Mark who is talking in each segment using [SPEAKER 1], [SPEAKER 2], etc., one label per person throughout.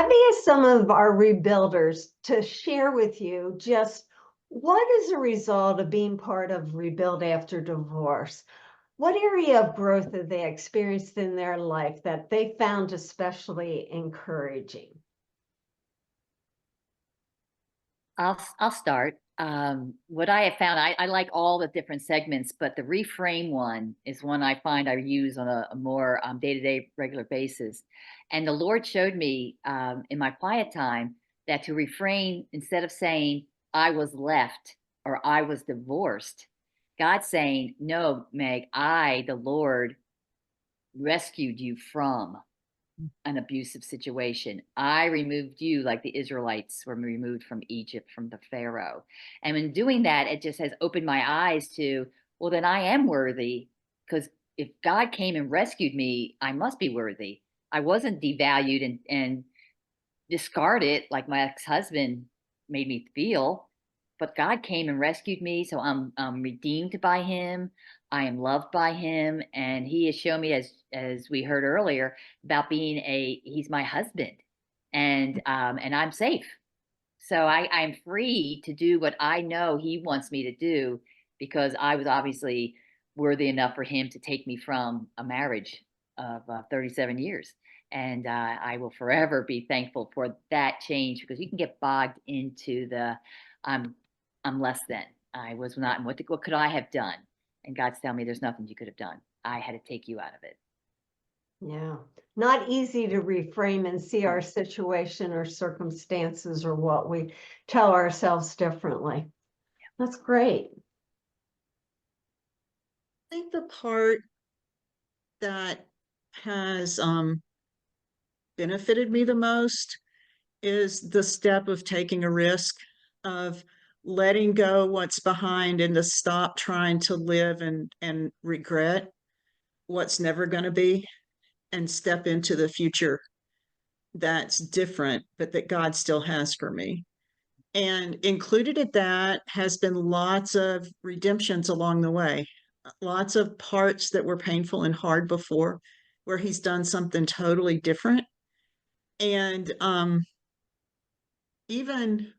[SPEAKER 1] I've asked some of our rebuilders to share with you just what is a result of being part of Rebuild after divorce. What area of growth have they experienced in their life that they found especially encouraging?
[SPEAKER 2] I'll start. What I have found, I like all the different segments, but the reframe one is one I find I use on a more day-to-day regular basis. And the Lord showed me in my quiet time that to refrain, instead of saying I was left or I was divorced, God's saying, no, Meg, I, the Lord, rescued you from an abusive situation. I removed you like the Israelites were removed from Egypt, from the Pharaoh. And in doing that, it just has opened my eyes to, well, then I am worthy, because if God came and rescued me, I must be worthy. I wasn't devalued and discarded like my ex-husband made me feel, but God came and rescued me, so I'm redeemed by him. I am loved by him, and he has shown me, as we heard earlier, about being he's my husband, and I'm safe. So I'm free to do what I know he wants me to do, because I was obviously worthy enough for him to take me from a marriage of 37 years. And I will forever be thankful for that change, because you can get bogged into the I'm I'm less than. I was not, and what could I have done? And God's telling me there's nothing you could have done. I had to take you out of it.
[SPEAKER 1] Yeah, not easy to reframe and see our situation or circumstances or what we tell ourselves differently. That's great.
[SPEAKER 3] I think the part that has benefited me the most is the step of taking a risk, of letting go what's behind and to stop trying to live and regret what's never going to be, and step into the future that's different, but that God still has for me. And included in that has been lots of redemptions along the way, lots of parts that were painful and hard before, where he's done something totally different. And even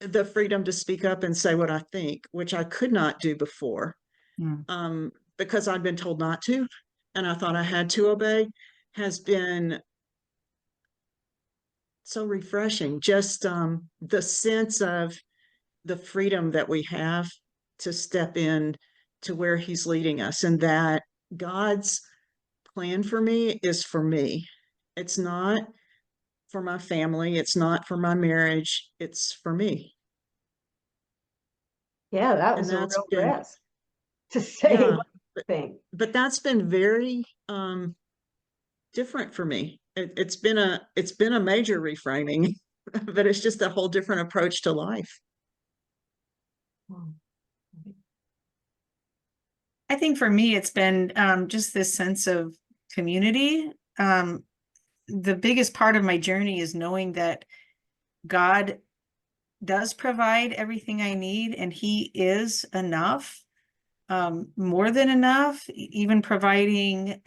[SPEAKER 3] the freedom to speak up and say what I think, which I could not do before, because I'd been told not to, and I thought I had to obey, has been so refreshing. Just the sense of the freedom that we have to step in to where he's leading us, and that God's plan for me is for me. It's not for my family. It's not for my marriage. It's for me.
[SPEAKER 1] Yeah, that
[SPEAKER 3] And
[SPEAKER 1] was a
[SPEAKER 3] that's
[SPEAKER 1] real
[SPEAKER 3] been,
[SPEAKER 1] risk to say
[SPEAKER 3] yeah,
[SPEAKER 1] one thing.
[SPEAKER 3] but that's been very different for me. It's been a major reframing, but it's just a whole different approach to life.
[SPEAKER 4] I think for me, it's been just this sense of community. The biggest part of my journey is knowing that God does provide everything I need, and he is enough, more than enough, even providing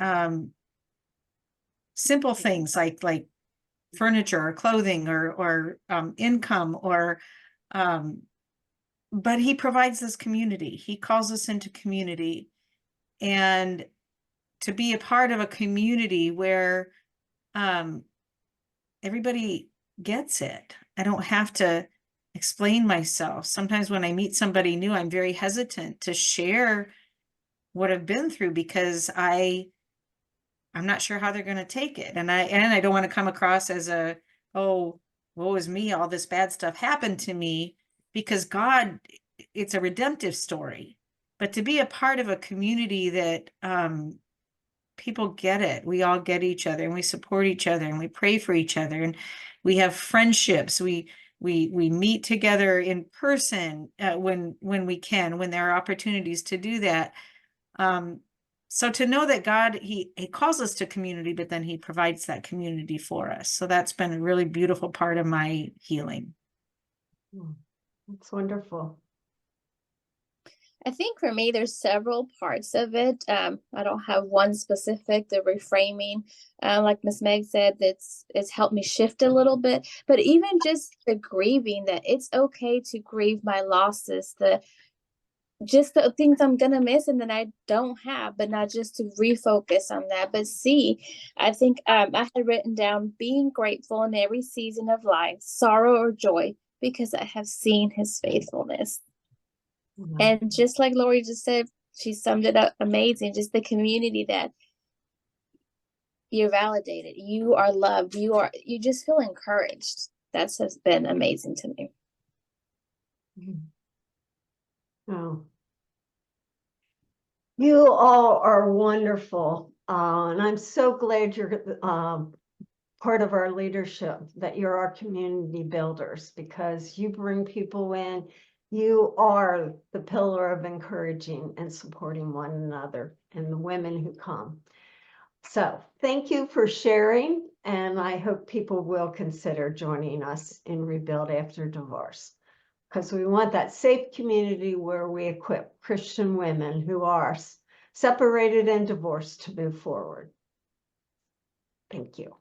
[SPEAKER 4] simple things like furniture or clothing or income, or but he provides this community. He calls us into community, and to be a part of a community where everybody gets it. I don't have to explain myself. Sometimes when I meet somebody new, I'm very hesitant to share what I've been through, because I'm not sure how they're going to take it. And I don't want to come across as oh, woe is me, all this bad stuff happened to me, because God, it's a redemptive story. But to be a part of a community that people get it, we all get each other, and we support each other, and we pray for each other, and we have friendships. We meet together in person when we can, when there are opportunities to do that. So to know that God, he calls us to community, but then he provides that community for us. So that's been a really beautiful part of my healing.
[SPEAKER 1] That's wonderful.
[SPEAKER 5] I think for me, there's several parts of it. I don't have one specific. The reframing, like Miss Meg said, it's helped me shift a little bit. But even just the grieving, that it's okay to grieve my losses, just the things I'm gonna miss and that I don't have, but not just to refocus on that. But see, I think I had written down being grateful in every season of life, sorrow or joy, because I have seen His faithfulness. And just like Lori just said, she summed it up amazing. Just the community that you're validated, you are loved, you just feel encouraged. That's has been amazing to me.
[SPEAKER 1] Oh. You all are wonderful. And I'm so glad you're part of our leadership, that you're our community builders, because you bring people in. You are the pillar of encouraging and supporting one another and the women who come. So thank you for sharing, and I hope people will consider joining us in Rebuild After Divorce, because we want that safe community where we equip Christian women who are separated and divorced to move forward. Thank you.